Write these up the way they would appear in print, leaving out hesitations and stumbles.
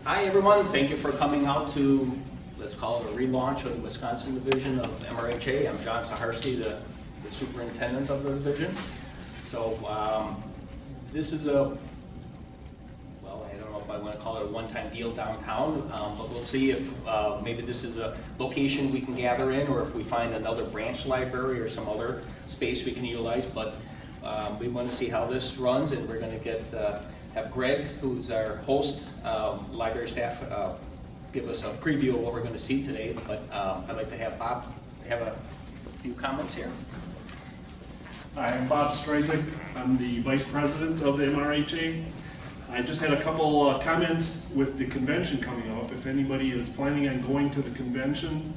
Hi everyone, thank you for coming out to, let's call it a relaunch of the Wisconsin division of MRHA. I'm John Saharsky, the superintendent of the division. So this is a, well, I don't know if I want to call it a one-time deal downtown, but we'll see if maybe this is a location we can gather in, or if we find another branch library or some other space we can utilize. But we want to see how this runs, and we're going to have Greg, who's our host, library staff, give us a preview of what we're going to see today. But I'd like to have Bob have a few comments here. Hi, I'm Bob Strejzek. I'm the Vice President of the MRHA. I just had a couple comments with the convention coming up. If anybody is planning on going to the convention,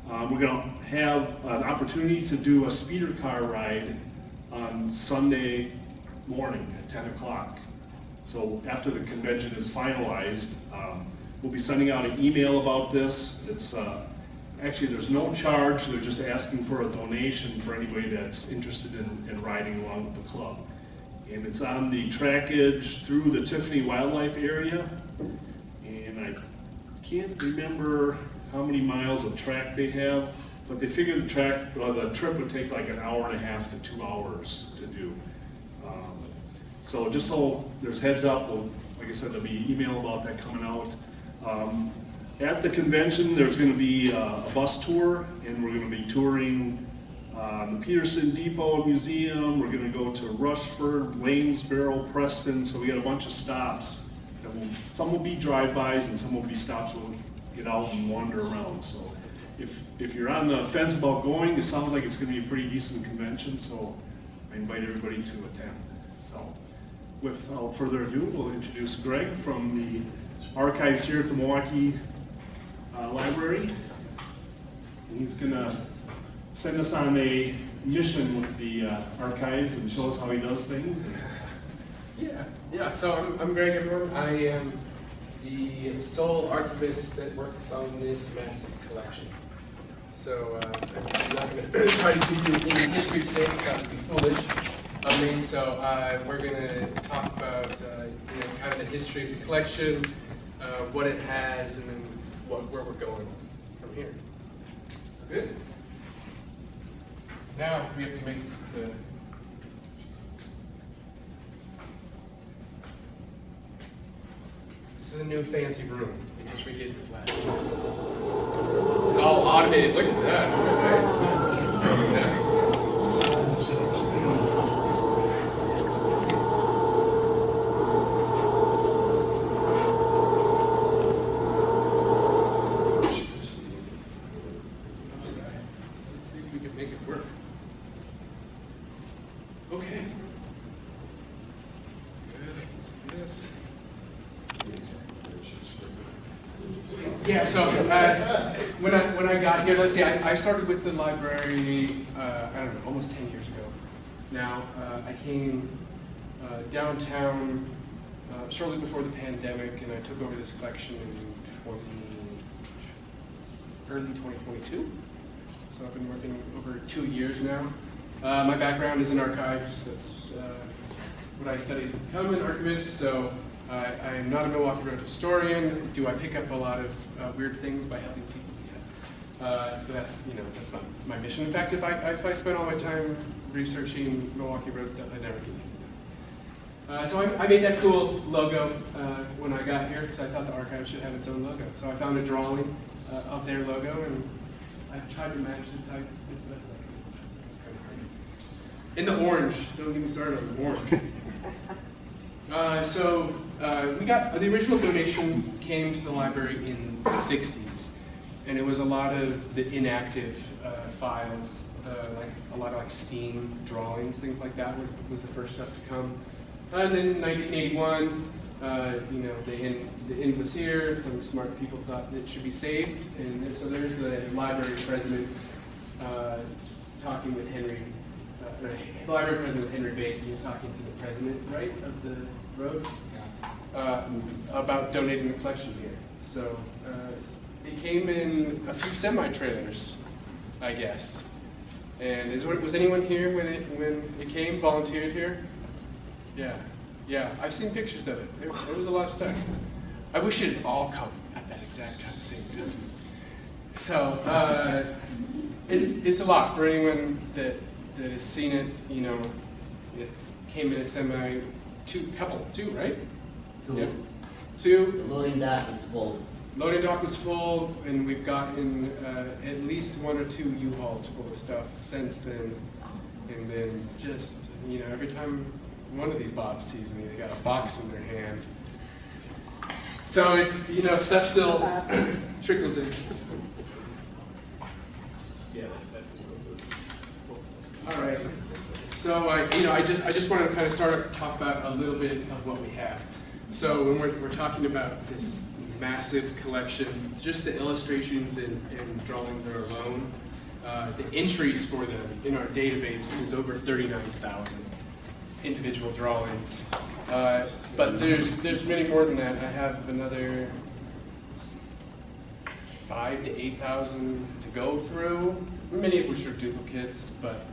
we're going to have an opportunity to do a speeder car ride on Sunday morning at 10 o'clock. So after the convention is finalized, we'll be sending out an email about this. It's actually, there's no charge. They're just asking for a donation for anybody that's interested in riding along with the club. And it's on the trackage through the Tiffany Wildlife Area. And I can't remember how many miles of track they have, but they figure the trip would take like an hour and a half to 2 hours to do. So just so there's heads up, like I said, there'll be email about that coming out. At the convention, there's going to be a bus tour, and we're going to be touring the Peterson Depot Museum. We're going to go to Rushford, Lanesboro, Preston. So we got a bunch of stops. Some will be drive-bys, and some will be stops where we'll get out and wander around. So if you're on the fence about going, it sounds like it's going to be a pretty decent convention. So I invite everybody to attend. So without further ado, we'll introduce Greg from the archives here at the Milwaukee Library. He's going to send us on a mission with the archives and show us how he does things. Yeah. So I'm Greg, everyone. I am the sole archivist that works on this massive collection. So I'm not going to try to keep you in history today, that would be foolish of me. So we're going to talk about kind of the history of the collection, what it has, and then where we're going from here. Good. Now we have to make the This is a new fancy room. We just redid this last year. It's all automated. Look at that. Look at that. Yeah, so when I got here, let's see, I started with the library, I don't know, almost 10 years ago. Now, I came downtown shortly before the pandemic, and I took over this collection in early 2022. So I've been working over 2 years now. My background is in archives. That's what I studied to become an archivist. So I'm not a Milwaukee Road historian. Do I pick up a lot of weird things by helping people? Yes. But that's not my mission. In fact, if I spent all my time researching Milwaukee Road stuff, I'd never get anything done. So I made that cool logo when I got here, because I thought the archive should have its own logo. So I found a drawing of their logo, and I tried to match the type as best I could. It was kind of hard. In the orange. Don't get me started on the orange. We got the original donation came to the library in the 60s, and it was a lot of the inactive files, like a lot of Steam drawings, things like that was the first stuff to come. And then in 1981, the end was here. Some smart people thought it should be saved, and so there's the library president talking with Henry. The library president was Henry Bates. He was talking to the president, right, of the road, about donating the collection here. So it came in a few semi-trailers, I guess. And was anyone here when it came? Volunteered here? Yeah. I've seen pictures of it. It was a lot of stuff. I wish it had all come at that exact time, same time. So it's a lot for anyone that has seen it. You know, it's came in a semi two, right? Two. Yep. The Two. loading dock is full. Loading dock was full, and we've gotten at least 1 or 2 U-Hauls full of stuff since then. And then just, you know, every time one of these Bobs sees me, they got a box in their hand. So it's, you know, stuff still trickles in. Yeah, that's all right. So I just want to kind of talk about a little bit of what we have. So when we're talking about this massive collection, just the illustrations and drawings are alone, the entries for them in our database is over 39,000 individual drawings. But there's many more than that. I have another 5,000 to 8,000 to go through, many of which are duplicates, but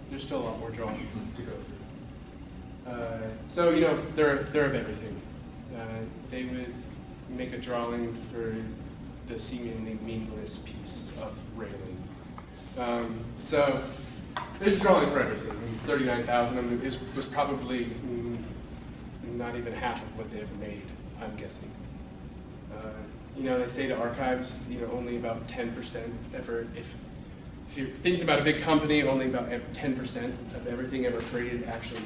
there's still a lot more drawings to go through. So, you know, they're of everything. They would make a drawing for the seemingly meaningless piece of railing. So there's a drawing for everything. 39,000 of them was probably not even half of what they ever made, I'm guessing. You know, they say to archives, you know, only about 10% ever, if you're thinking about a big company, only about 10% of everything ever created actually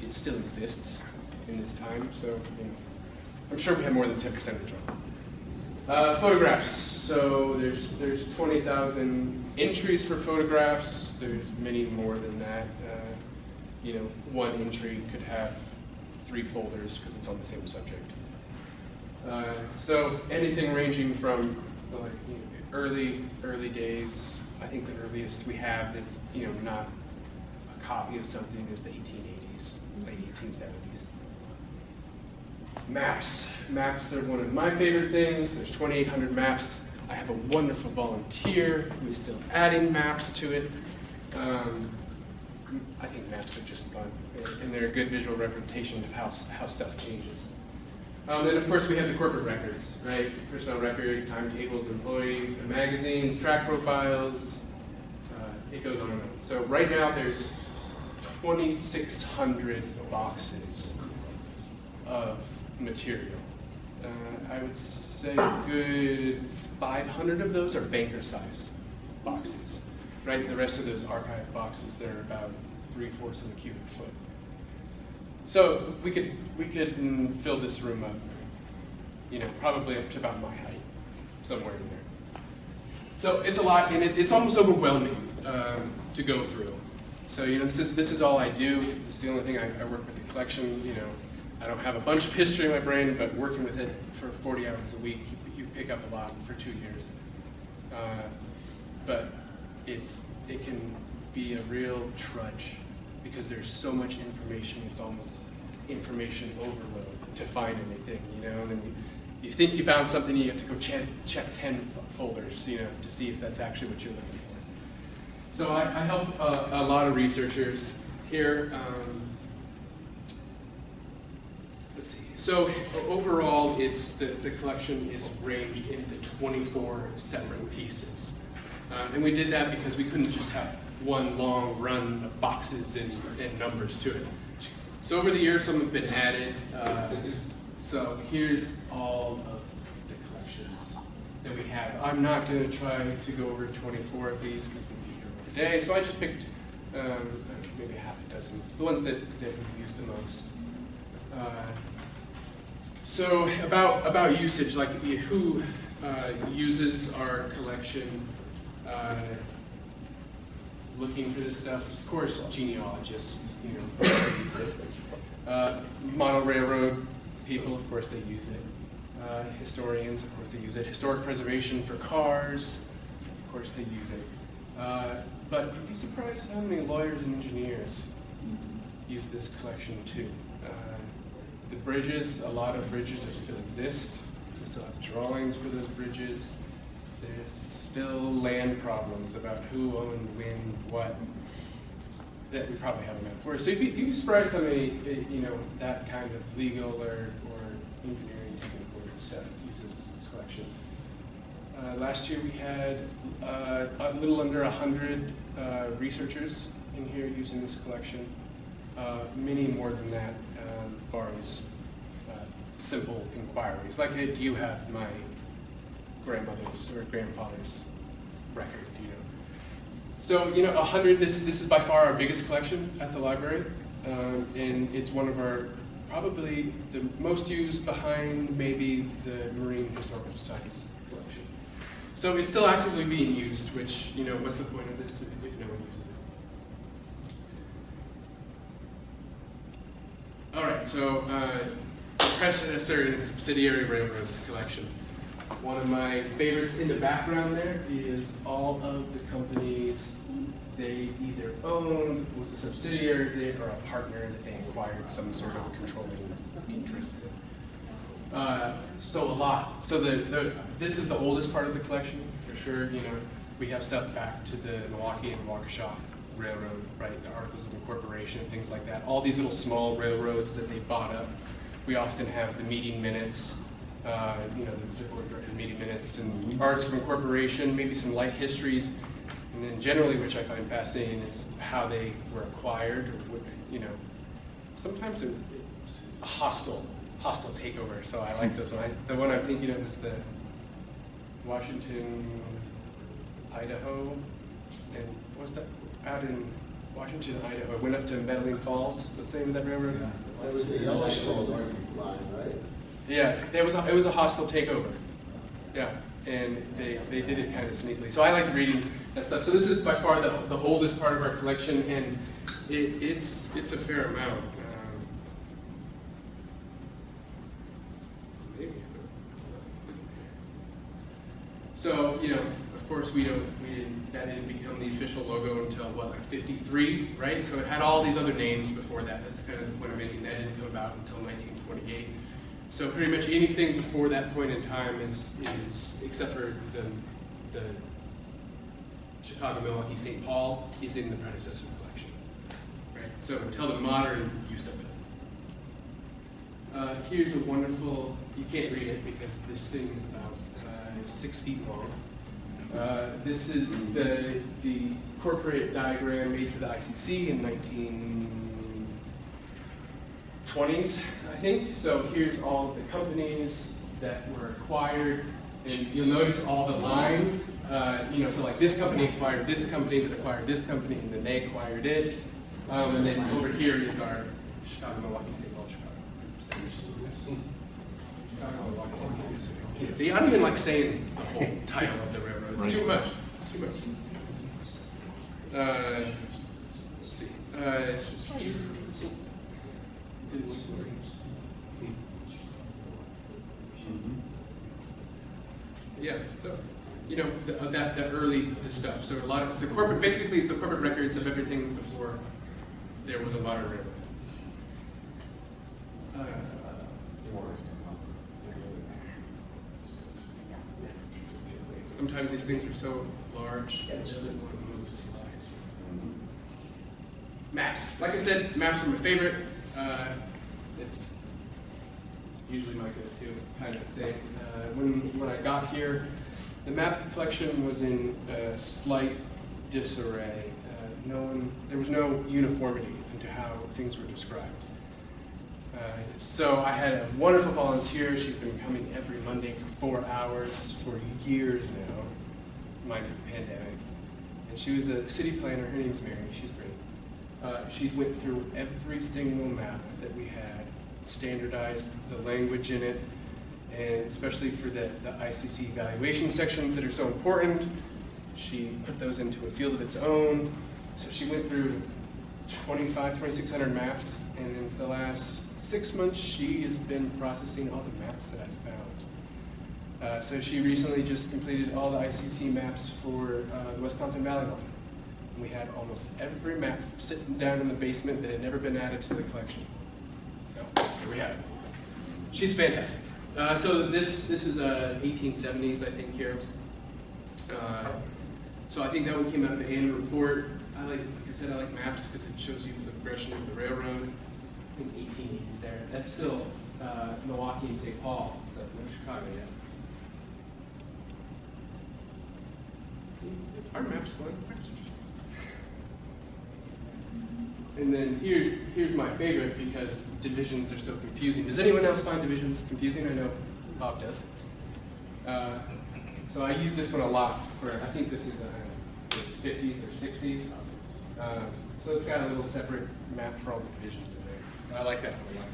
it still exists in this time. So, you know, I'm sure we have more than 10% of the drawings. Photographs. So there's 20,000 entries for photographs. There's many more than that. You know, one entry could have 3 folders because it's on the same subject. So anything ranging from like, you know, early days. I think the earliest we have that's, you know, not a copy of something is the 1880s, late 1870s. Maps. Maps are one of my favorite things. There's 2,800 maps. I have a wonderful volunteer who is still adding maps to it. I think maps are just fun, and they're a good visual representation of how stuff changes. Then, of course, we have the corporate records, right? Personnel records, timetables, employee magazines, track profiles. It goes on and on. So right now, there's 2,600 boxes of material. I would say a good 500 of those are banker size boxes, right? The rest of those archive boxes, they're about 3/4 of a cubic foot. So we could fill this room up, you know, probably up to about my height, somewhere in there. So it's a lot, and it's almost overwhelming to go through. So, you know, this is all I do. It's the only thing I work with the collection. You know, I don't have a bunch of history in my brain, but working with it for 40 hours a week, you pick up a lot for 2 years. But it can be a real trudge because there's so much information. It's almost information overload to find anything, you know. And then you think you found something, you have to go check 10 folders, you know, to see if that's actually what you're looking for. So I help a lot of researchers here. Let's see. So overall, the collection is ranged into 24 separate pieces. And we did that because we couldn't just have one long run of boxes and numbers to it. So over the years, some have been added. So here's all of the collections that we have. I'm not going to try to go over 24 of these because we'll be here all day. So I just picked maybe half a dozen, the ones that we use the most. So about usage, like who uses our collection, looking for this stuff. Of course, genealogists, you know, use it. Model railroad people, of course, they use it. Historians, of course, they use it. Historic preservation for cars, of course, they use it. But you'd be surprised how many lawyers and engineers use this collection too. The bridges, a lot of bridges still exist. We still have drawings for those bridges. There's still land problems about who owned when, what, that we probably haven't met before. So you'd be surprised how many, you know, that kind of legal or engineering, technical staff uses this collection. Last year we had a little under 100 researchers in here using this collection. Many more than that as far as simple inquiries, like, hey, do you have my grandmother's or grandfather's record, do you know? So, 100, this is by far our biggest collection at the library, and it's one of our, probably the most used behind maybe the Marine Historical Society's collection. So it's still actively being used, which, what's the point of this if no one uses it? All right, so the predecessor and subsidiary railroads collection. One of my favorites in the background there is all of the companies they either owned, was a subsidiary, or a partner that they acquired some sort of controlling interest in. So a lot. So this is the oldest part of the collection, for sure. We have stuff back to the Milwaukee and Waukesha Railroad, right? The Articles of Incorporation, things like that. All these little small railroads that they bought up. We often have the meeting minutes, the board of director meeting minutes and Articles of Incorporation, maybe some light histories, and then generally, which I find fascinating, is how they were acquired, or sometimes it's a hostile takeover. So I like this one. The one I'm thinking of is the Washington, Idaho, and what's that? Out in Washington, Idaho. Went up to Medellin Falls. What's the name of that railroad? That was the Yellowstone line, right? Yeah, it was a hostile takeover. Yeah, and they did it kind of sneakily. So I like reading that stuff. So this is by far the oldest part of our collection, and it's a fair amount. So of course that didn't become the official logo until like 53, right? So it had all these other names before that. That's kind of the point I'm making. That didn't come about until 1928. So pretty much anything before that point in time is except for the Chicago, Milwaukee, St. Paul, is in the predecessor collection, right? So until the modern use of it. Here's a wonderful, you can't read it because this thing is about 6 feet long. This is the corporate diagram made for the ICC in 1920s, I think. So here's all of the companies that were acquired, and you'll notice all the lines. So like this company acquired this company that acquired this company, and then they acquired it. And then over here is our Chicago, Milwaukee, St. Paul, Chicago. See, I don't even like saying the whole title of the railroad. It's too much. It's too much. Let's see. Yeah. So, that early stuff. So a lot of the corporate, basically, it's the corporate records of everything before there was a modern railroad. Sometimes these things are so large, I just didn't want to move the slide. Maps. Like I said, maps are my favorite. It's usually my go-to kind of thing. When I got here, the map collection was in slight disarray. There was no uniformity into how things were described. So I had a wonderful volunteer. She's been coming every Monday for 4 hours for years now, minus the pandemic. And she was a city planner. Her name's Mary. She's great. She went through every single map that we had, standardized the language in it, and especially for the ICC evaluation sections that are so important, she put those into a field of its own. So she went through 2,600 maps, and in the last 6 months, she has been processing all the maps that I found. So she recently just completed all the ICC maps for the Wisconsin Valley line. And we had almost every map sitting down in the basement that had never been added to the collection. So here we have it. She's fantastic. So this is 1870s, I think, here. So I think that one came out of the annual report. Like I said, I like maps because it shows you the progression of the railroad in the 1880s there. That's still Milwaukee and St. Paul, so no Chicago yet. See, our map's fun. Maps are just fun. And then here's my favorite because divisions are so confusing. Does anyone else find divisions confusing? I know Bob does. So I use this one a lot for, I think this is the 50s or 60s. So it's got a little separate map for all the divisions in there. So I like that one a lot.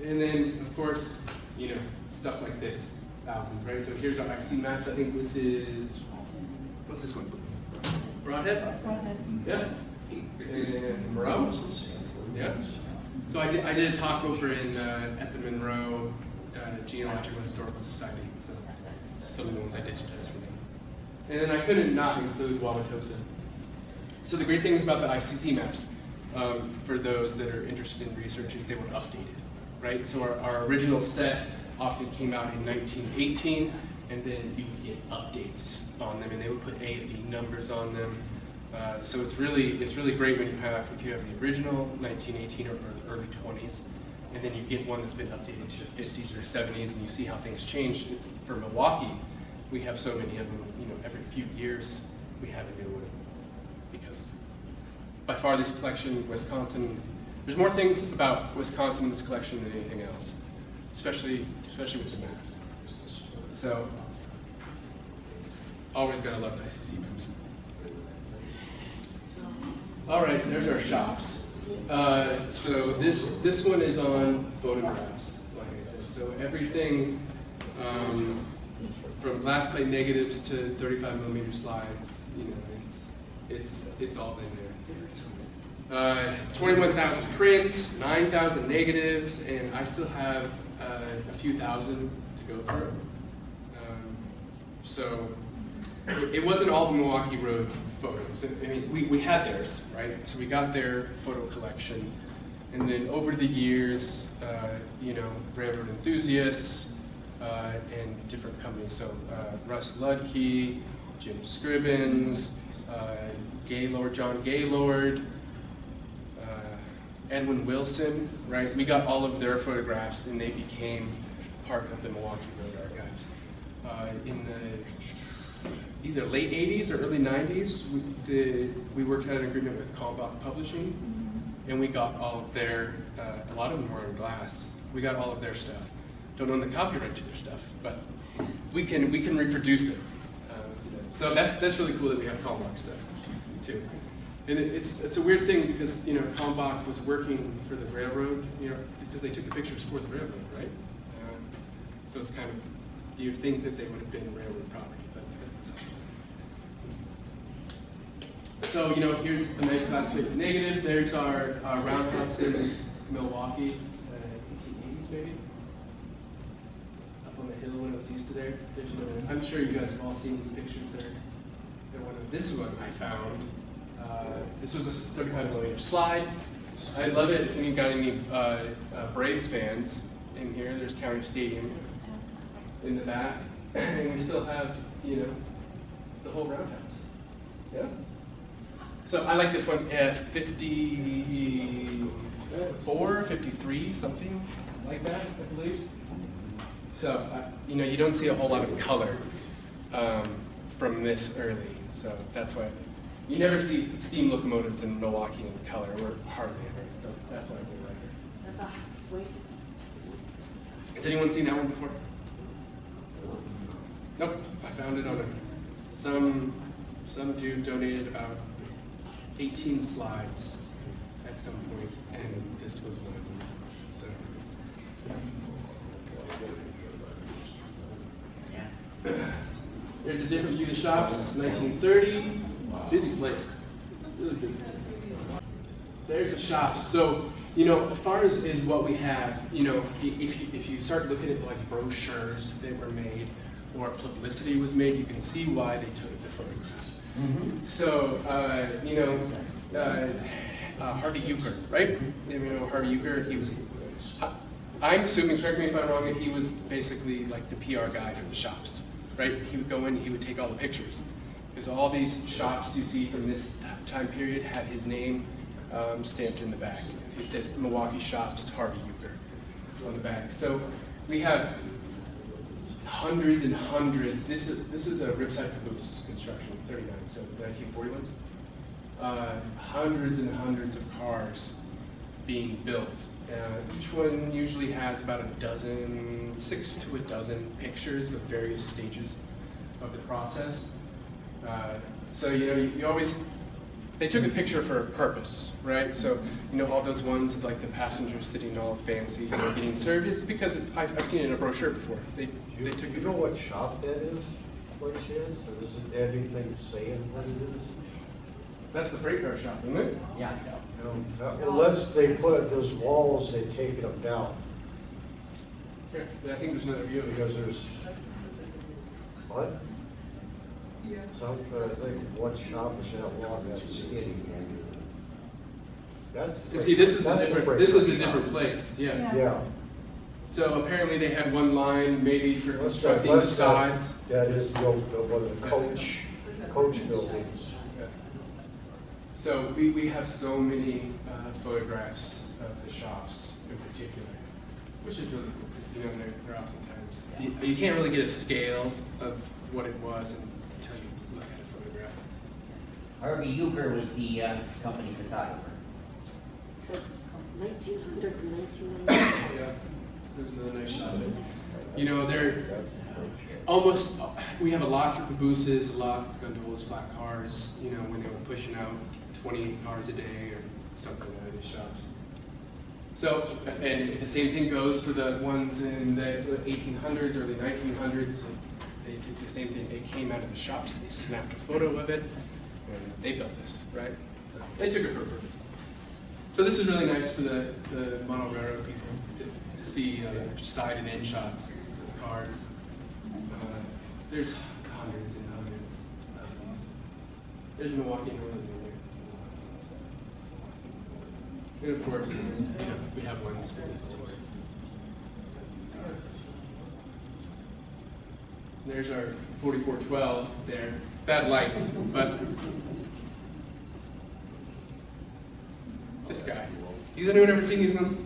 And then, of course, you know, stuff like this, thousands, right? So here's our IC maps. I think this is, what's this one? Broadhead? Yeah. And Monroe? Yeah. So I did a talk over in at the Monroe Genealogical Historical Society. So some of the ones I digitized for them. And then I couldn't not include Wauwatosa. So the great thing is about the ICC maps, for those that are interested in research, is they were updated, right? So our original set often came out in 1918, and then you would get updates on them, and they would put AFE numbers on them. So it's really great when you have, if you have the original 1918 or the early 20s, and then you get one that's been updated to the 50s or 70s, and you see how things change. It's for Milwaukee, we have so many of them. You know, every few years we have a new one, because by far this collection, Wisconsin, there's more things about Wisconsin in this collection than anything else, especially with the maps. So always gotta love the ICC maps. All right, there's our shops. So this one is on photographs, like I said. So everything from glass plate negatives to 35mm slides, you know, it's all in there. 21,000 prints, 9,000 negatives, and I still have a few thousand to go through. So it wasn't all the Milwaukee Road photos. I mean, we had theirs, right? So we got their photo collection, and then over the years, you know, railroad enthusiasts and different companies. So Russ Ludke, Jim Scribbins, Gaylord, John Gaylord, Edwin Wilson, right? We got all of their photographs, and they became part of the Milwaukee Road archives. In the either late 80s or early 90s, we worked out an agreement with Kalmbach Publishing, and we got all of their, a lot of them were in glass. We got all of their stuff. Don't own the copyright to their stuff, but we can reproduce it. So that's really cool that we have Kalmbach stuff too. And it's a weird thing because, you know, Kalmbach was working for the railroad, you know, because they took the pictures for the railroad, right? So it's kind of, you'd think that they would have been railroad property, but that's what's happening. So, you know, here's a nice glass plate negative. There's our roundhouse in Milwaukee, 1880s maybe. Up on the hill when it was used to there. There's another, I'm sure you guys have all seen these pictures. They're one of, this one I found. This was a 35mm slide. I love it. If you got any Braves fans in here, there's County Stadium in the back, and we still have, you know, the whole roundhouse. Yeah. So I like this one. 54, 53, something like that, I believe. So you know, you don't see a whole lot of color from this early. So that's why. You never see steam locomotives in Milwaukee in color, or hardly ever, so that's why I really like it. Has anyone seen that one before? Nope, I found it on some dude donated about 18 slides at some point, and this was one of them, so. There's a different view of the shops, 1930. Busy place, really busy place. There's the shops. So, you know, as far as what we have, you know, if you start looking at like brochures that were made or publicity was made, you can see why they took the photographs. Mm-hmm. So, you know, Harvey Euchre, right? You know Harvey Euchre, he was, I'm assuming, correct me if I'm wrong, that he was basically like the PR guy for the shops, right? He would go in, he would take all the pictures. Because all these shops you see from this time period had his name stamped in the back. It says Milwaukee Shops Harvey Euchre on the back. So we have hundreds and hundreds. This is a ripside caboose construction, 39, so 1940 ones. Hundreds and hundreds of cars being built. Each one usually has about 6 to a dozen pictures of various stages of the process. So you always, they took a picture for a purpose, right? So all those ones of like the passengers sitting all fancy, getting served. It's because I've seen it in a brochure before. They took. You know what shop that is, what it is? Or is it anything saying what it is? That's the freight car shop, isn't it? Yeah. Unless they put those walls, they've taken them down, Here, I think there's another view. because there's, what? Some, I think one shop is that long, that's skinny. That's. And see, this is a that's the different. freight This car is a shop. different place. Yeah. Yeah, So apparently they had one line maybe for What's constructing that- the what's that? sides. that is the one of the coach buildings. So we have so many photographs of the shops in particular, which is really cool because they're oftentimes you can't really get a scale of what it was until you look at a photograph. Harvey Euchre was the company photographer. It says 1900 and 1990. Yeah, there's another nice shot of it. They're almost. We have a lot for cabooses, a lot gondolas, flat cars. When they were pushing out 28 cars a day or something out of these shops. So, and the same thing goes for the ones in the 1800s, early 1900s. They did the same thing. It came out of the shops, they snapped a photo of it, and they built this, right? So they took it for a purpose. So this is really nice for the Mono Railroad people to see side and end shots of the cars. There's hundreds and hundreds of these. There's Milwaukee and Northern. And of course, we have ones for this tour. There's our 4412 there. Bad light, but this guy. Has anyone ever seen these ones?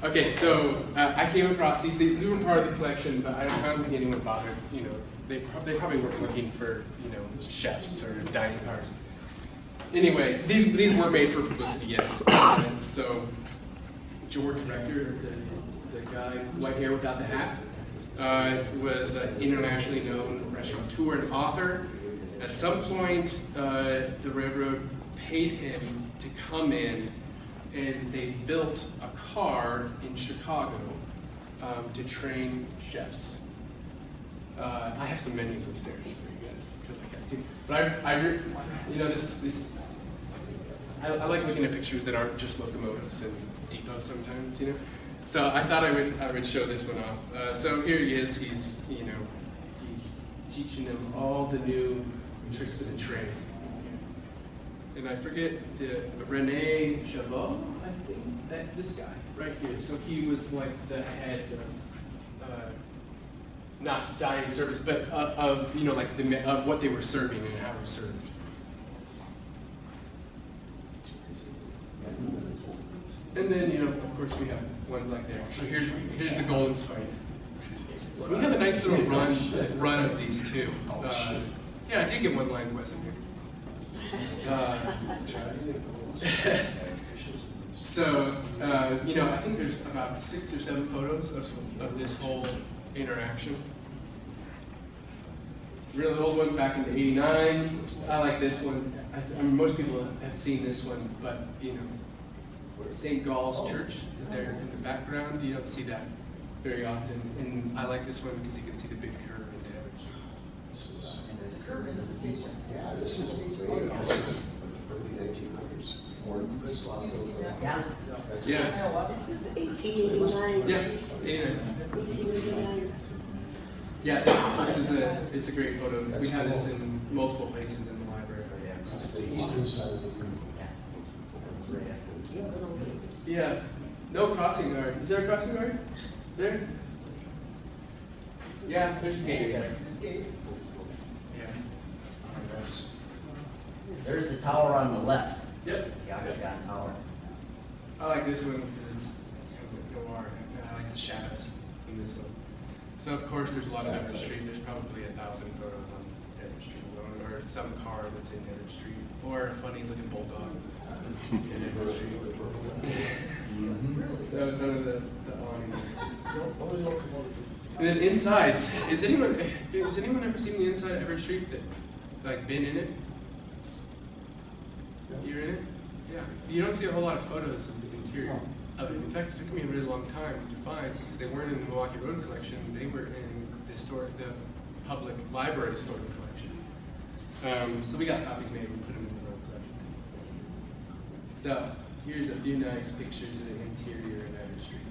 Okay, so I came across these. These weren't part of the collection, but I don't think anyone bothered. They probably weren't looking for chefs or dining cars. Anyway, these were made for publicity, yes. So George Rector, the guy, white hair without the hat, was an internationally known restaurateur and author. At some point, the railroad paid him to come in, and they built a car in Chicago to train chefs. I have some menus upstairs for you guys to look at too. But I like looking at pictures that aren't just locomotives and depots sometimes, So I thought I would show this one off. So here he is. He's teaching them all the new tricks of the trade. And I forget Rene Chavot, I think this guy right here. So he was like the head of not dining service, but of of what they were serving and how it was served. And then, of course, we have ones like there. So here's the Golden Spike. We have a nice little run of these too. Yeah, I did get one Lions West in here. So, I think there's about 6 or 7 photos of this whole interaction. Really old one back in '89. I like this one. I mean, most people have seen this one, but St. Gall's Church is there in the background. You don't see that very often, and I like this one because you can see the big curve in there. There's a curve in the station. Yeah, this is early 1900s, before this lot built. Yeah. Yeah. It says 1889. Yeah, 89. 1889. Yeah, it's a great photo. We have this in multiple places in the library. That's the eastern side of the room. Yeah, no crossing guard. Is there a crossing guard? There? Yeah, there's a gate there. Yeah. There's the tower on the left. Yep. The Octagon Tower. I like this one because it's noir. I like the shadows in this one. So of course there's a lot of Everett Street. There's probably 1,000 photos on Everett Street alone, or some car that's in Everett Street, or a funny looking bulldog in Everett Street. So it's one of the awnings. And then insides, has anyone ever seen the inside of Everett Street that, like, been in it? You're in it? Yeah. You don't see a whole lot of photos of the interior of it. In fact, it took me a really long time to find because they weren't in the Milwaukee Road collection. They were in the public library historic collection. So we got copies made and put them in the road collection. So here's a few nice pictures of the interior of Everett Street.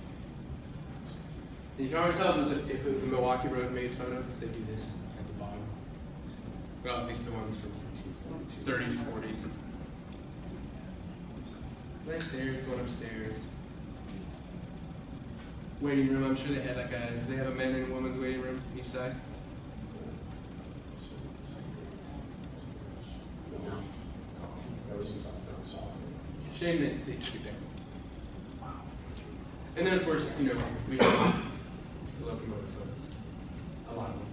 And you can always tell if it was a Milwaukee Road made photo because they do this at the bottom. Well, at least the ones from 30s, 40s. Nice stairs going upstairs. Waiting room, I'm sure they had do they have a men and women's waiting room each side? That was just down south. Shame they took it down. And then of course, we have the locomotive photos. A lot of them.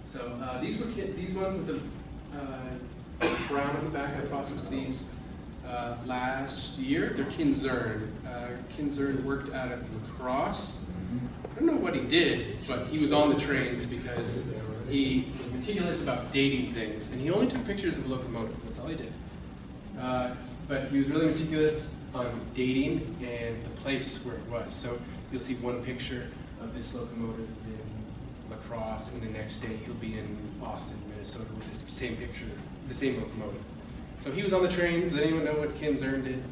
So these ones with the brown on the back, I processed these last year. They're Kinzern. Kinzern worked out of Lacrosse. I don't know what he did, but he was on the trains because he was meticulous about dating things, and he only took pictures of a locomotive. That's all he did. But he was really meticulous on dating and the place where it was. So you'll see one picture of this locomotive in Lacrosse, and the next day he'll be in Austin, Minnesota with this same picture, the same locomotive. So he was on the trains. Does anyone know what Kinzern did?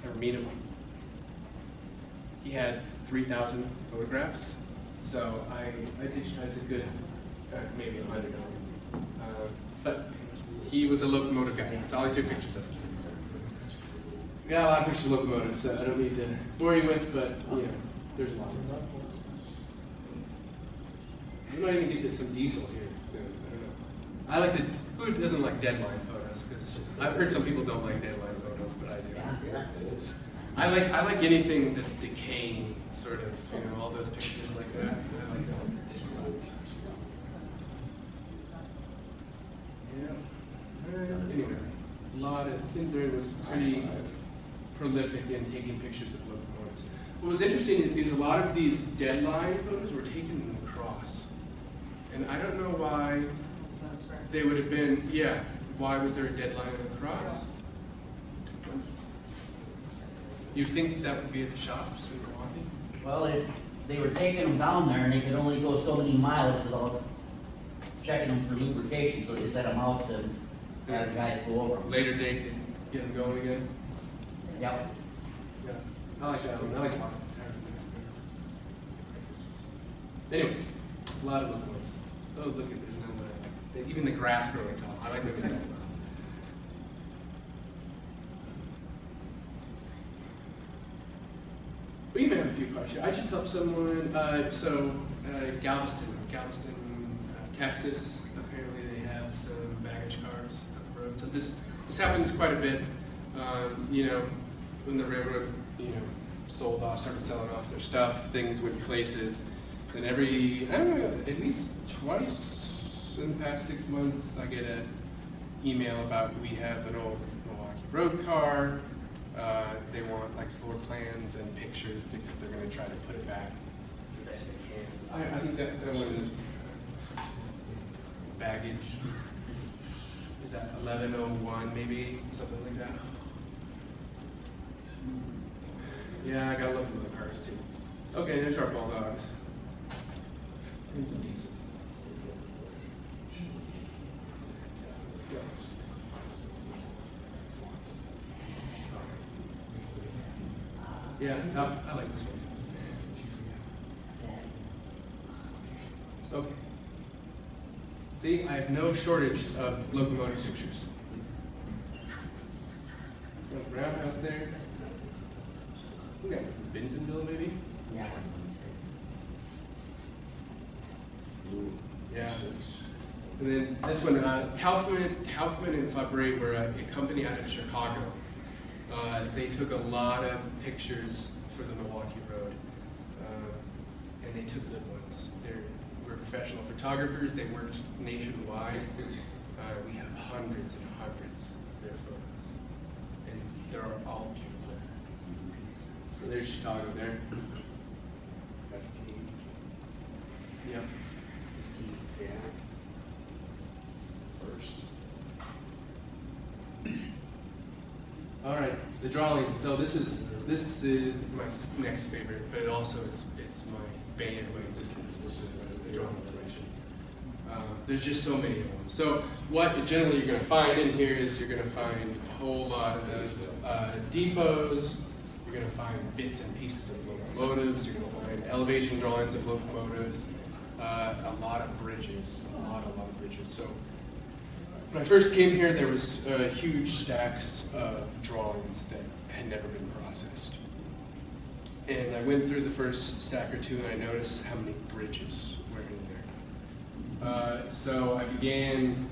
Ever meet him? He had 3,000 photographs. So I digitized a good, maybe 100 of them. But he was a locomotive guy. That's all I took pictures of. We got a lot of pictures of locomotives that I don't need to bore you with, but there's a lot of them. We might even get to some diesel here soon. I don't know. Who doesn't like deadline photos? Because I've heard some people don't like deadline photos, but I do. Yeah, it is. I like anything that's decaying, sort of, all those pictures like that. I like that. Yeah. Anyway, a lot of Kinzern was pretty prolific in taking pictures of locomotives. What was interesting is a lot of these deadline photos were taken in Lacrosse, and I don't know why they would have been. Yeah, why was there a deadline in Lacrosse? You'd think that would be at the shops in Milwaukee? Well, they were taking them down there and they could only go so many miles without checking them for lubrication, so they set them out to have the guys go over them. Later date to get them going again? Yep. Yeah, I like that one. I like talking. Anyway, a lot of locomotives. Oh, look at there's no way. Even the grass growing tall. I like looking at that stuff. We may have a few questions. I just helped someone. Galveston, Texas. Apparently, they have some baggage cars off the road. So this happens quite a bit. When the railroad, sold off, started selling off their stuff, things went places. And at least twice in the past 6 months, I get an email about we have an old Milwaukee Road car. They want like floor plans and pictures because they're going to try to put it back the best they can. I think that one is baggage. Is that 1101 maybe, something like that? Yeah, I gotta look at the cars too. Okay, there's our bulldogs. And some diesels. Yeah, I like this one. Okay. See, I have no shortage of locomotive pictures. Got a roundhouse there. Okay, Bensonville maybe? Yeah. Yeah. And then this one, Kaufman and Fabre were a company out of Chicago. They took a lot of pictures for the Milwaukee Road, and they took good ones. We're professional photographers. They worked nationwide. We have hundreds and hundreds of their photos, and they're all beautiful. So there's Chicago there. FP, Yep. yeah. First. All right, the drawing. So this is my next favorite, but also it's my bane of my existence. This is the drawing information. There's just so many of them. So what generally you're going to find in here is you're going to find a whole lot of depots. You're going to find bits and pieces of locomotives. You're going to find elevation drawings of locomotives. A lot of bridges. A lot of bridges. So when I first came here, there was huge stacks of drawings that had never been processed. And I went through the first stack or two, and I noticed how many bridges were in there. So I began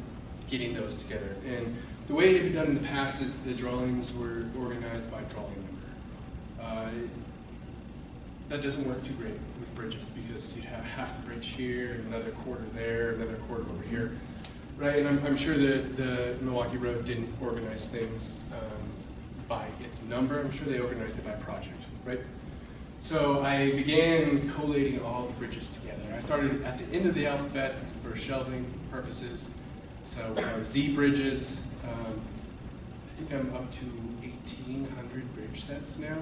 getting those together. And the way it had been done in the past is the drawings were organized by drawing number. That doesn't work too great with bridges because you'd have half the bridge here, another quarter there, another quarter over here. Right, and I'm sure the Milwaukee Road didn't organize things by its number. I'm sure they organized it by project, right? So I began collating all the bridges together. I started at the end of the alphabet for shelving purposes. So Z bridges, I think I'm up to 1,800 bridge sets now.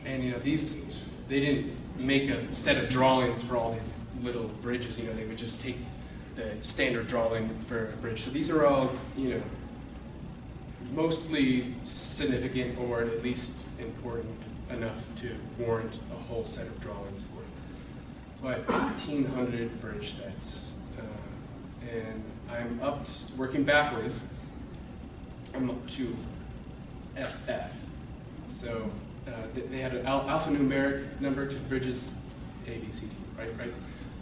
And you know, they didn't make a set of drawings for all these little bridges. You know, they would just take the standard drawing for a bridge. So these are all, you know, mostly significant or at least important enough to warrant a whole set of drawings for it. So I have 1,800 bridge sets, and I'm up, working backwards, I'm up to FF. So they had an alphanumeric number to bridges, A, B, C, D, right?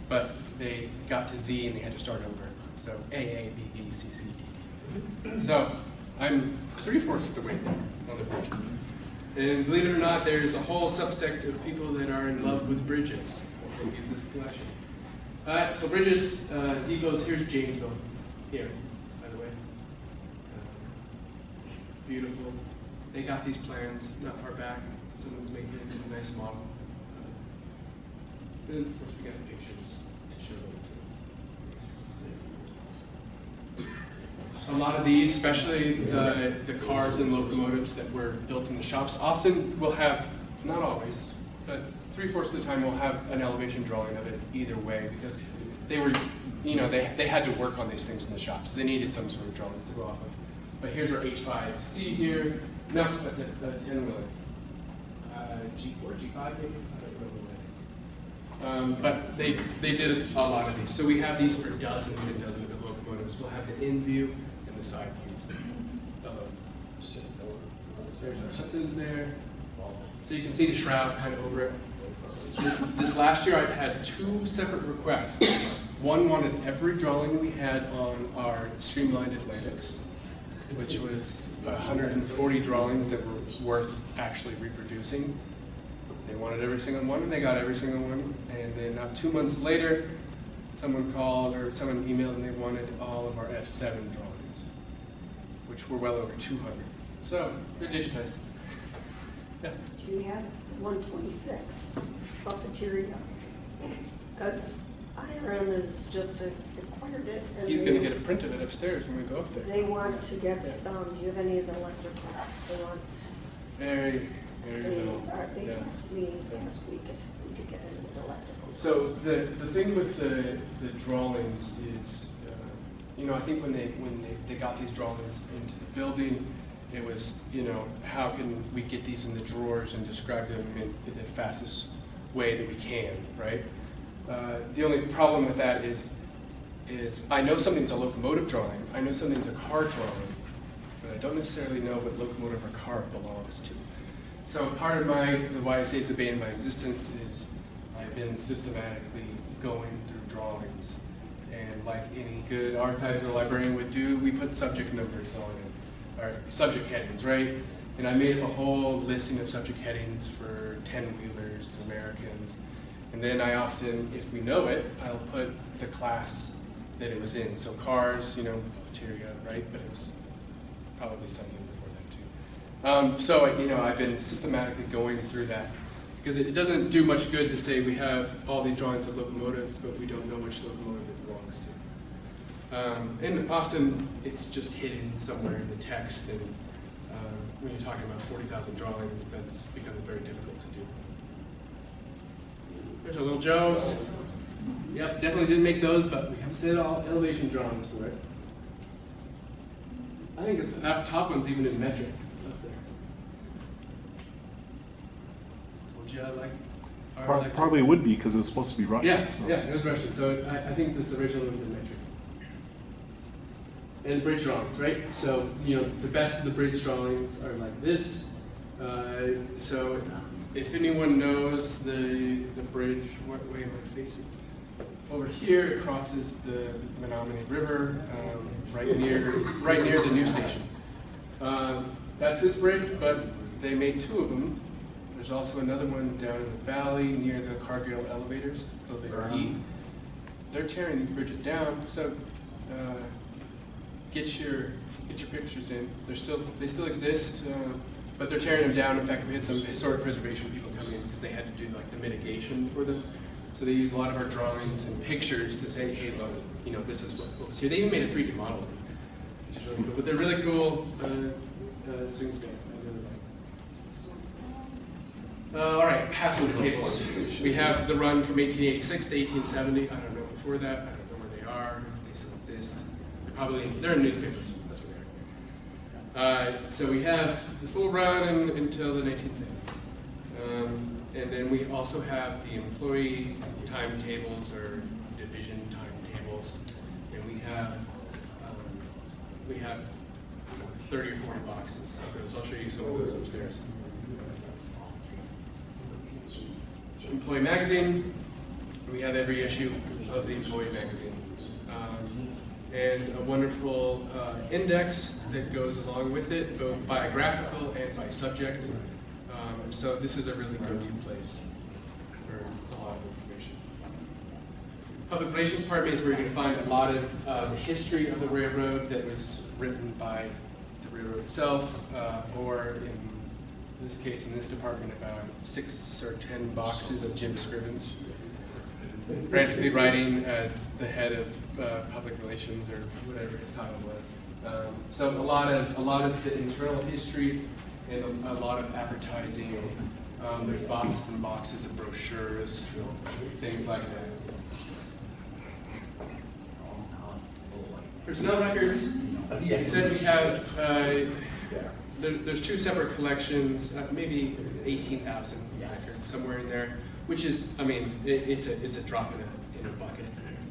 But they got to Z and they had to start over. So A, B, B, C, C, D, D. So I'm 3/4 of the way there on the bridges. And believe it or not, there's a whole subsect of people that are in love with bridges and use this collection. So bridges, depots, here's Janesville, here, by the way. Beautiful. They got these plans not far back. Someone's making it a nice model. And of course we got the pictures to show them too. A lot of these, especially the cars and locomotives that were built in the shops, often will have, not always, but 3/4 of the time will have an elevation drawing of it either way because they were, you know, they had to work on these things in the shop, so they needed some sort of drawings to go off of. But here's our H5C here. No, that's a 10-wheeler. G4, G5 maybe? I don't know. But they did a lot of these. So we have these for dozens and dozens of locomotives. We'll have the in view and the side views. There's our Hudson's there. So you can see the shroud kind of over it. This last year I've had 2 separate requests. One wanted every drawing we had on our streamlined Atlantics, which was 140 drawings that were worth actually reproducing. They wanted every single one, and they got every single one. And then not 2 months later, someone called or someone emailed and they wanted all of our F7 drawings, which were well over 200. So they're digitized. Yeah. Do you have the 126 Buffeteria? Because IRM has just acquired it. And He's going to get a print of it upstairs when we go up there. They want to get, do you have any of the electrics? They want, Very little. they Yeah. asked me last week if we could get any of the electrical. So the thing with the drawings is, you know, I think when they got these drawings into the building, it was, you know, how can we get these in the drawers and describe them in the fastest way that we can, right? The only problem with that is I know something's a locomotive drawing, I know something's a car drawing, but I don't necessarily know what locomotive or car it belongs to. So part of why I say it's the bane of my existence is I've been systematically going through drawings And like any good archives or librarian would do, we put subject numbers on it, or subject headings, right? And I made up a whole listing of subject headings for 10-wheelers, Americans. And then I often, if we know it, I'll put the class that it was in. So cars, you know, cafeteria, right? But it was probably something before that too. So, you know, I've been systematically going through that because it doesn't do much good to say we have all these drawings of locomotives, but we don't know which locomotive it belongs to. And often it's just hidden somewhere in the text, and when you're talking about 40,000 drawings, that's becomes very difficult to do. There's our little Joes. Yep, definitely didn't make those, but we have set all elevation drawings for it. I think that top one's even in metric up there. Told you I like our electric. Probably would be because it was supposed to be Russian. Yeah, so. yeah, it was Russian. So I think this original one's in metric. And bridge drawings, right? So, you know, the best of the bridge drawings are like this. So if anyone knows the bridge, what way am I facing? Over here, it crosses the Menominee River, right near the news station. That's this bridge, but they made two of them. There's also another one down in the valley near the Cargill elevators, elevator E. They're tearing these bridges down, so get your pictures in. They still exist, but they're tearing them down. In fact, we had some historic preservation people come in because they had to do like the mitigation for them. So they use a lot of our drawings and pictures to say, hey, look, you know, this is what was here. They even made a 3D model of it, which is really cool. But they're really cool swing spans. I really like. All right, passenger tables. We have the run from 1886 to 1870. I don't know before that. I don't know where they are. If they still exist. They're in newspapers. That's where they are. So we have the full run until the 1970s. And then we also have the employee timetables or division timetables, and we have 30 or 40 boxes of those. I'll show you some of those upstairs. Employee magazine. We have every issue of the employee magazine, and a wonderful index that goes along with it, both biographical and by subject. So this is a really go-to place for a lot of information. Public Relations Department is where you're going to find a lot of the history of the railroad that was written by the railroad itself, or in this case, in this department, about 6 or 10 boxes of Jim Scrivens, frantically writing as the head of public relations or whatever his title was. So a lot of the internal history. And a lot of advertising. There's boxes and boxes of brochures, things like that. Personnel records. I said we have. There's 2 separate collections, maybe 18,000 records somewhere in there, which is, I mean, it's a drop in a bucket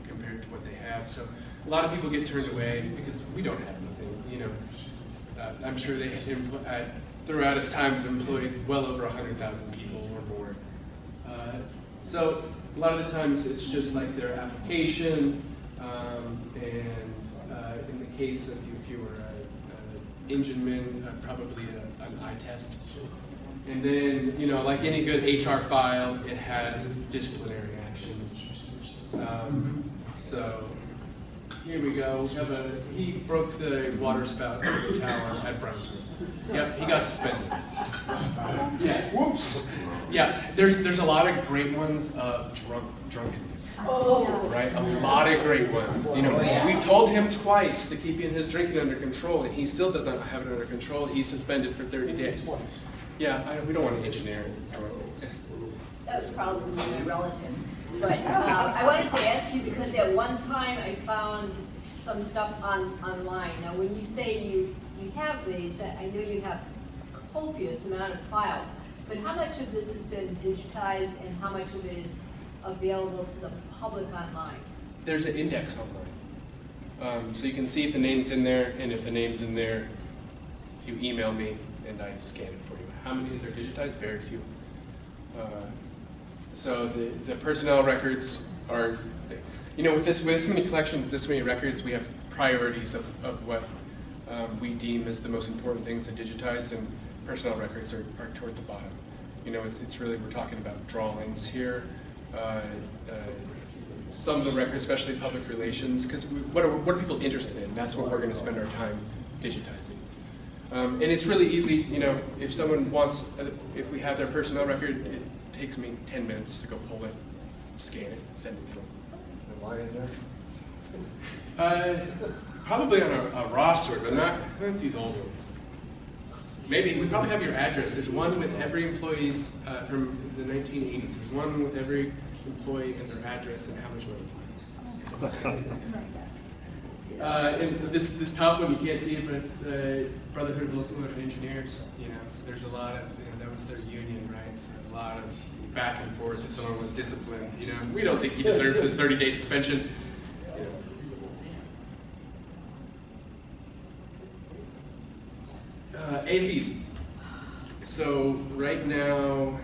compared to what they have. So a lot of people get turned away because we don't have anything. You know, I'm sure they throughout its time have employed well over 100,000 people or more. So a lot of the times it's just like their application, and in the case of if you were an engineman, probably an eye test. And then, you know, like any good HR file, it has disciplinary actions. So here we go. We have he broke the water spout of the tower at Brownton. Yep, he got suspended. Yeah. Whoops. Yeah, there's a lot of great ones of drunkenness. Oh. Right? A lot of great ones. You know, we've told him twice to keep his drinking under control, and he still does not have it under control. He's suspended for 30 days. Yeah, we don't want to engineer it. That was probably my relative. But I wanted to ask you, because at one time I found some stuff online. Now, when you say you have these, I know you have a copious amount of files, but how much of this has been digitized and how much of it is available to the public online? There's an index online. So you can see if the name's in there, and if the name's in there, you email me and I scan it for you. How many are digitized? Very few. So the personnel records are, you know, with this many collections, this many records, we have priorities of what we deem as the most important things to digitize, and personnel records are toward the bottom. You know, it's really, we're talking about drawings here, some of the records, especially public relations, because what are people interested in? That's what we're going to spend our time digitizing. And it's really easy, you know, if someone wants, if we have their personnel record, it takes me 10 minutes to go pull it, scan it, and send it to them. And why in there? Probably on a raw sort, but not these old ones. Maybe, we probably have your address. There's one with every employee's, from the 1980s. There's one with every employee and their address and how much money. And this top one, you can't see it, but it's the Brotherhood of Locomotive Engineers, you know, so there's a lot of, you know, that was their union, right? So a lot of back and forth if someone was disciplined, you know. We don't think he deserves his 30-day suspension. You know. AFEs. So right now,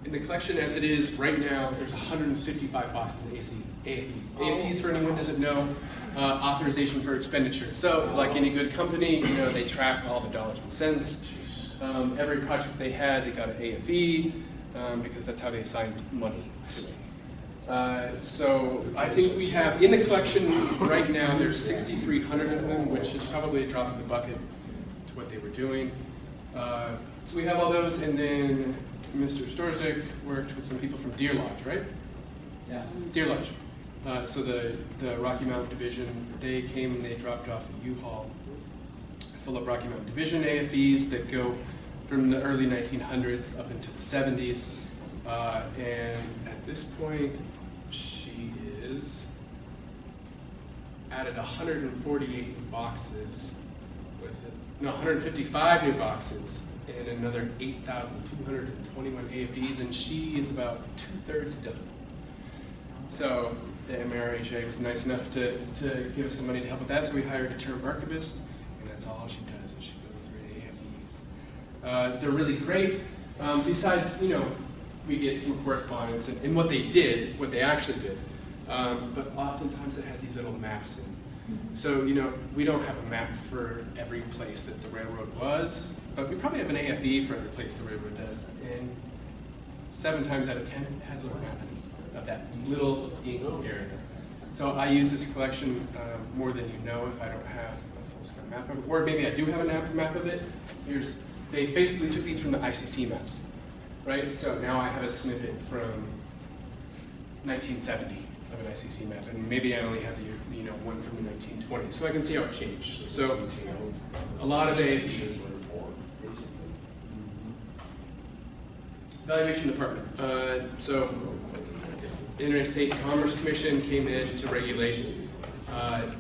in the collection as it is right now, there's 155 boxes of AFEs. AFEs, for anyone who doesn't know, authorization for expenditure. So like any good company, you know, they track all the dollars and cents. Every project they had, they got an AFE, because that's how they assigned money to it. So I think we have, in the collection right now, there's 6,300 of them, which is probably a drop in the bucket to what they were doing. So we have all those, and then Mr. Storzik worked with some people from Deer Lodge, right? Yeah. Deer Lodge. So the Rocky Mountain Division, they came and they dropped off a U-Haul full of Rocky Mountain Division AFEs that go from the early 1900s up into the 70s. And at this point, she is added 148 new boxes with it. No, 155 new boxes and another 8,221 AFEs, and she is about 2/3 done. So the MRHA was nice enough to give us some money to help with that, so we hired a term archivist, and that's all she does is she goes through AFEs. They're really great. Besides, you know, we get some correspondence and what they did, what they actually did, but oftentimes it has these little maps in. So, you know, we don't have a map for every place that the railroad was, but we probably have an AFE for every place the railroad does, and 7 times out of 10 it has a little map of that little ink area. So I use this collection more than you know if I don't have a full-scale map of it, or maybe I do have a map of it. They basically took these from the ICC maps, right? So now I have a snippet from 1970 of an ICC map, and maybe I only have the one from the 1920s, so I can see how it changed. So a lot of AFEs. Valuation department. So Interstate Commerce Commission came in to regulate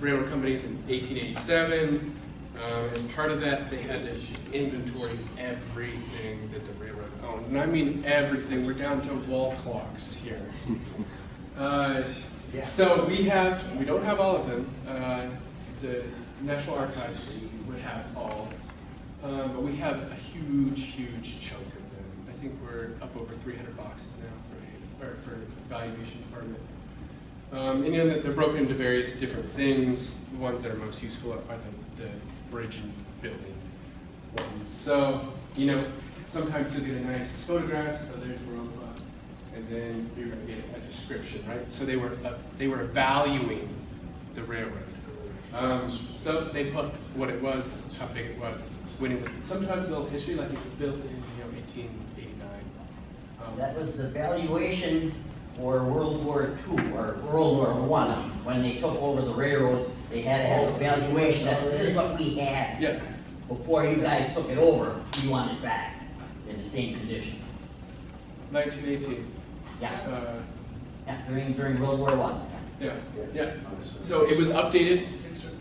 railroad companies in 1887. As part of that, they had to inventory everything that the railroad owned. And I mean everything. We're down to wall clocks here. So we don't have all of them. The National Archives would have all. But we have a huge chunk of them. I think we're up over 300 boxes now for valuation department. And you know that they're broken into various different things. The ones that are most useful are the bridge and building ones. So, you know, sometimes you'll get a nice photograph, so there's Europa, and then you're going to get a description, right? So they were valuing the railroad. So they put what it was, how big it was, when it was, sometimes a little history, like it was built in 1889. That was the valuation for World War II or World War I. When they took over the railroads, they had to have a valuation. This is what we had. Yeah. Before you guys took it over, we want it back in the same condition. 1918. Yeah. During World War I. Yeah. So it was updated.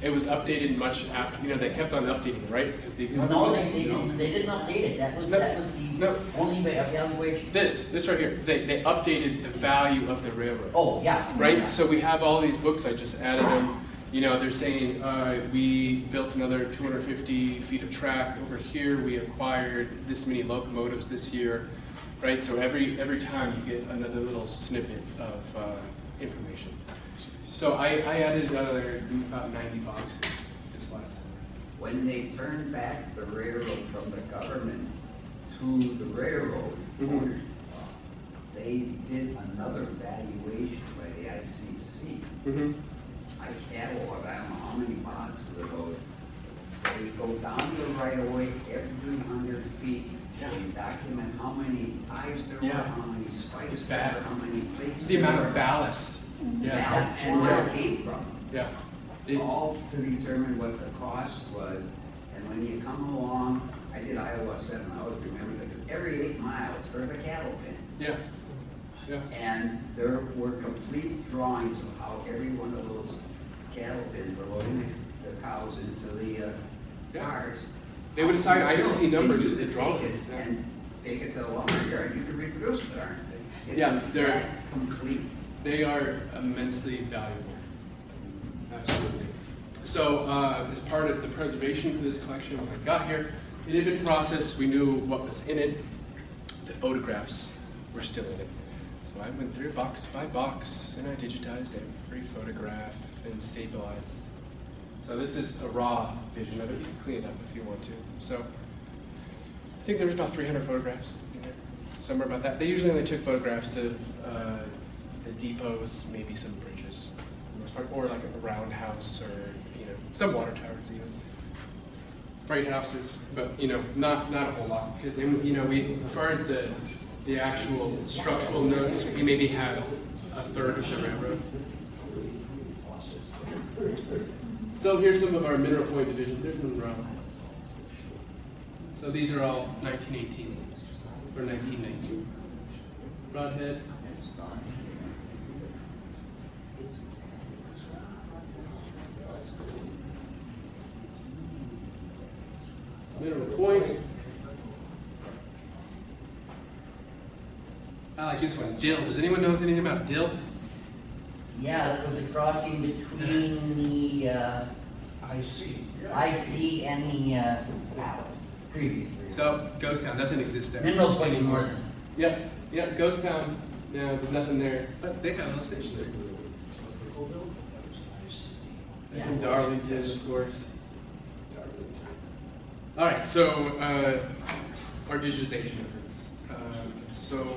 It was updated much after. You know, they kept on updating, right? Because the No, they didn't update it. That was the only evaluation. This right here. They updated the value of the railroad. Oh, yeah. Right. So we have all these books. I just added them. You know, they're saying we built another 250 feet of track over here. We acquired this many locomotives this year, right? So every time you get another little snippet of information. So I added another about 90 boxes this last summer. When they turned back the railroad from the government to the railroad, Mhm. they did another valuation by the ICC. Mm-hmm. I cataloged, I don't know how many boxes of those. They go down the right of way every 100 feet. Yeah. They document how many ties there were, Yeah. how many spikes It's there bad. were, how many plates. The there amount were. of ballast. Yeah. And where it came from. Yeah. It- All to determine what the cost was, and when you come along, I did Iowa 7, I always remember that, because every 8 miles, there's a cattle pen. Yeah. Yeah. And there were complete drawings of how every one of those cattle pens for loading the cows into the Yeah. cars. They would assign ICC numbers to to the drawings. it and take it to the lumber yard, you can reproduce it, aren't they? It Yeah, was they're- that complete. They are immensely valuable. Absolutely. So, as part of the preservation for this collection, when I got here, it had been processed, we knew what was in it. The photographs were still in it. So I went through box by box and I digitized every photograph and stabilized. So this is a raw vision of it. You can clean it up if you want to. So I think there was about 300 photographs in there, somewhere about that. They usually only took photographs of the depots, maybe some bridges, for the most part, or like a roundhouse or some water towers even, freight houses, but not a whole lot because we as far as the actual structural notes, we maybe have a third of the railroad. So here's some of our Mineral Point division. There's Monroe. So these are all 1918 or 1919. Broadhead. Mineral Point. I like this one. Dill. Does anyone know anything about Dill? Yeah, it was a crossing between the IC and the cows previously. So Ghost Town. Nothing exists there Mineral Point anymore. Northern. Yeah, Ghost Town. Now there's nothing there, but they have a station there. Yeah. And Darlington, of course. All right, so our digitization efforts. So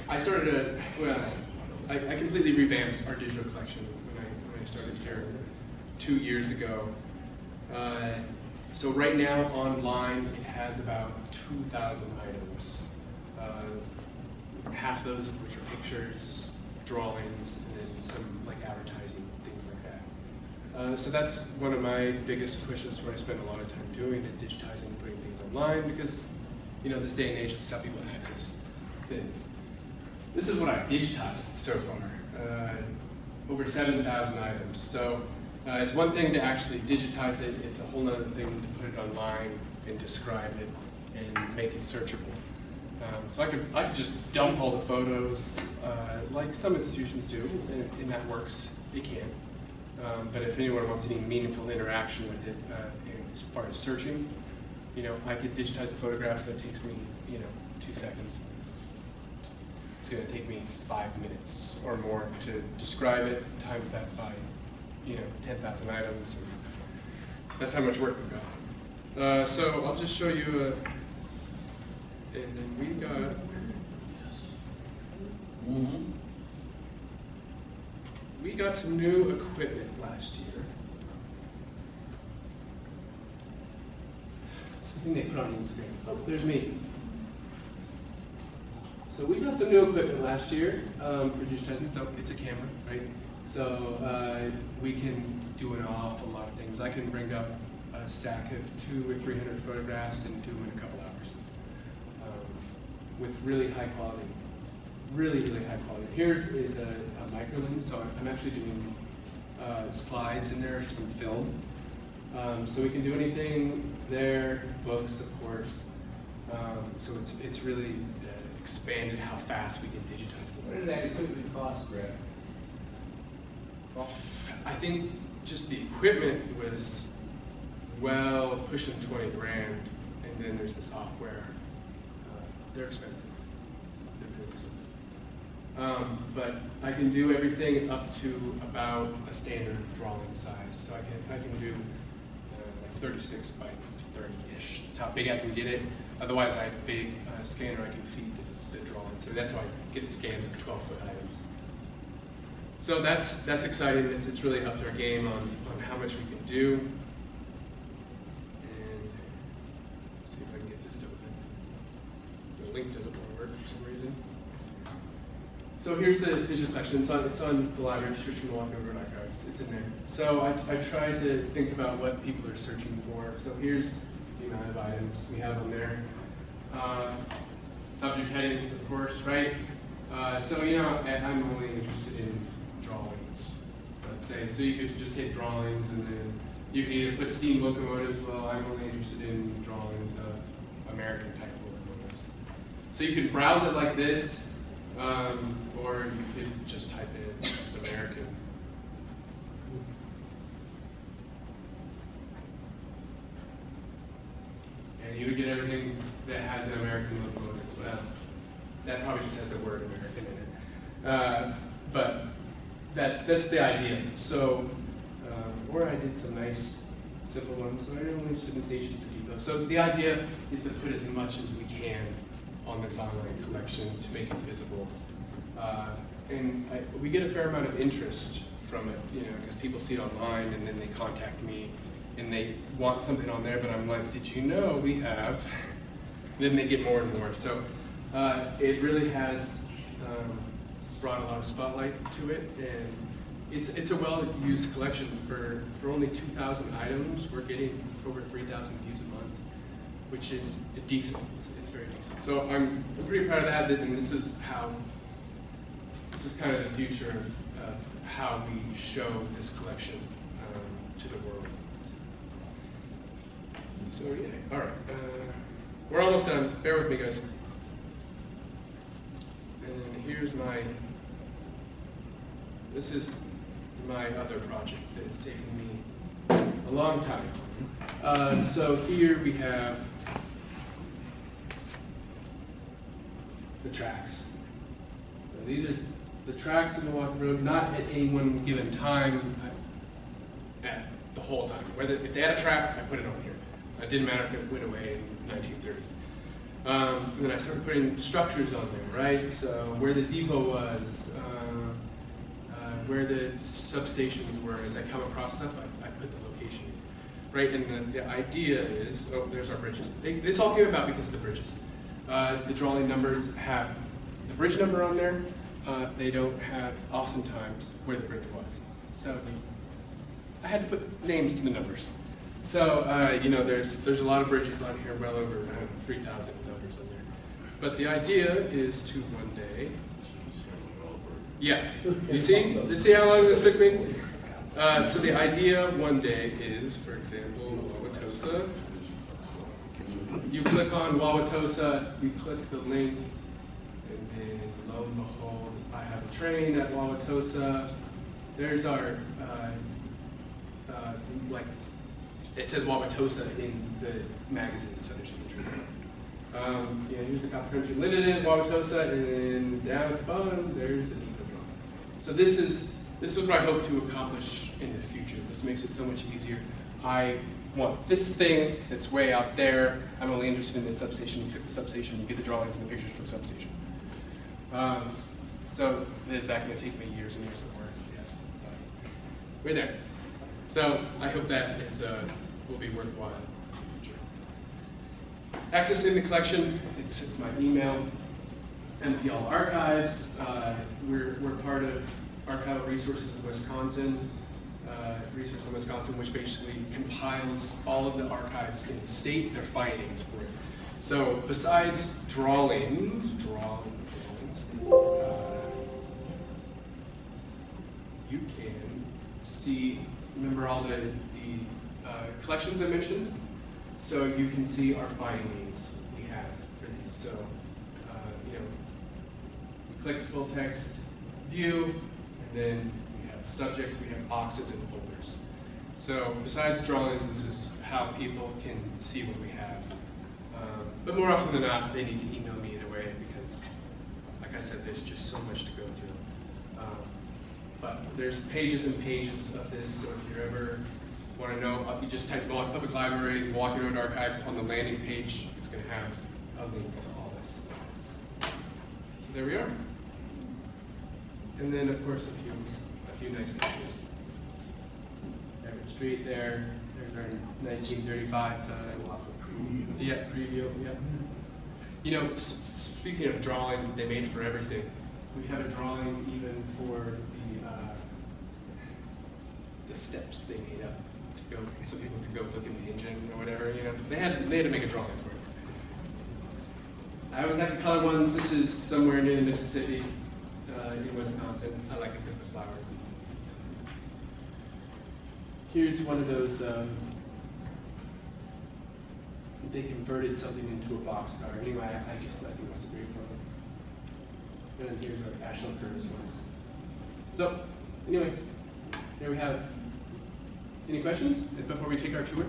I started I completely revamped our digital collection when I started here 2 years ago. So right now online it has about 2,000 items. Half those of which are pictures, drawings, and then some like advertising, things like that. So that's one of my biggest pushes where I spend a lot of time doing it, digitizing and putting things online because, this day and age, it's how people access things. This is what I've digitized so far, over 7,000 items. So it's one thing to actually digitize it, it's a whole other thing to put it online and describe it and make it searchable. So I could just dump all the photos like some institutions do, and that works, it can. But if anyone wants any meaningful interaction with it, as far as searching, I could digitize a photograph that takes me, 2 seconds. It's going to take me 5 minutes or more to describe it, times that by, 10,000 items. And that's how much work we've got. So I'll just show you and then we got, we got some new equipment last year. Something they put on Instagram. Oh, there's me. So we got some new equipment last year for digitizing. So it's a camera, right? So we can do an awful lot of things. I can bring up a stack of 200 or 300 photographs and do them in a couple hours. With really high quality, really high quality. Here's is a micro lens, so I'm actually doing slides in there, some film. So we can do anything there, books, of course. So it's really expanded how fast we can digitize things. What did that equipment cost, Brad? Well, I think just the equipment was pushing 20 grand, and then there's the software. They're expensive. They're really expensive. But I can do everything up to about a standard drawing size. So I can do like 36 by 30-ish. That's how big I can get it. Otherwise, I have a big scanner I can feed the drawing. So that's how I get scans of 12-foot items. So that's exciting. It's really upped our game on how much we can do. And let's see if I can get this to open. The link doesn't want to work for some reason. So here's the digital collection. It's on the library description, Milwaukee Road Archives. It's in there. So I tried to think about what people are searching for. So here's the amount of items we have on there. Subject headings, of course, right? So I'm only interested in drawings, let's say. So you could just hit drawings, and then you can either put steam locomotives. Well, I'm only interested in drawings of American type locomotives. So you could browse it like this, or you could just type in American. And you would get everything that has an American locomotive. Well, that probably just has the word American in it. But that's the idea. So, or I did some nice simple ones. So I only interested in stations or depots. So the idea is to put as much as we can on this online collection to make it visible. And we get a fair amount of interest from it, because people see it online and then they contact me and they want something on there, but I'm like, did you know we have? Then they get more and more. So it really has brought a lot of spotlight to it, and it's a well-used collection. For only 2,000 items, we're getting over 3,000 views a month, which is decent. It's very decent. So I'm pretty proud of that, and this is kind of the future of how we show this collection to the world. So yeah, all right. We're almost done. Bear with me, guys. And here's this is my other project that's taken me a long time. So here we have the tracks. So these are the tracks in Milwaukee Road, not at any one given time, at the whole time. If they had a track, I put it on here. It didn't matter if it went away in the 1930s. And then I started putting structures on there, right? So where the depot was, where the substations were. As I come across stuff, I put the location, right? And the idea is, there's our bridges. This all came about because of the bridges. The drawing numbers have the bridge number on there. They don't have, oftentimes, where the bridge was. So I had to put names to the numbers. So, there's a lot of bridges on here, well over 3,000 numbers on there. But the idea is to one day, you see how long this took me? So the idea one day is, for example, Wauwatosa. You click on Wauwatosa, you click the link, and then lo and behold, I have a train at Wauwatosa. There's our, it says Wauwatosa in the magazine, so there's no train. Here's the Copper Country Limited, Wauwatosa, and then down at the bottom, there's the depot drawing. So this is what I hope to accomplish in the future. This makes it so much easier. I want this thing that's way out there. I'm only interested in this substation. You click the substation, you get the drawings and the pictures for the substation. So is that going to take me years and years of work? Yes. We're there. So I hope that will be worthwhile in the future. Accessing the collection, it's my email, MPL Archives. We're part of Archival Resources of Wisconsin, Resources of Wisconsin, which basically compiles all of the archives in the state, their findings for it. So besides drawings, you can see, remember all the collections I mentioned? So you can see our findings we have for these. So, we click full text view, and then we have subjects, we have boxes and folders. So besides drawings, this is how people can see what we have. But more often than not, they need to email me either way, because I I said, there's just so much to go through. But there's pages and pages of this, so if you ever want to know, you just type Milwaukee Public Library, Milwaukee Road Archives. On the landing page, it's going to have a link to all this. So there we are. And then, of course, a few nice pictures. Everett Street there. There's our 1935. Yeah, preview. Yeah. You know, speaking of drawings that they made for everything, we have a drawing even for the steps they made up to go, so people could go look in the engine or whatever. You know, they had to make a drawing for it. I always like the color ones. This is somewhere near Mississippi, in Wisconsin. I like it because of the flowers. Here's one of those. They converted something into a boxcar. Anyway, I just think it's a great photo. And here's our National Curtis ones. So, anyway, here we have it. Any questions before we take our tour?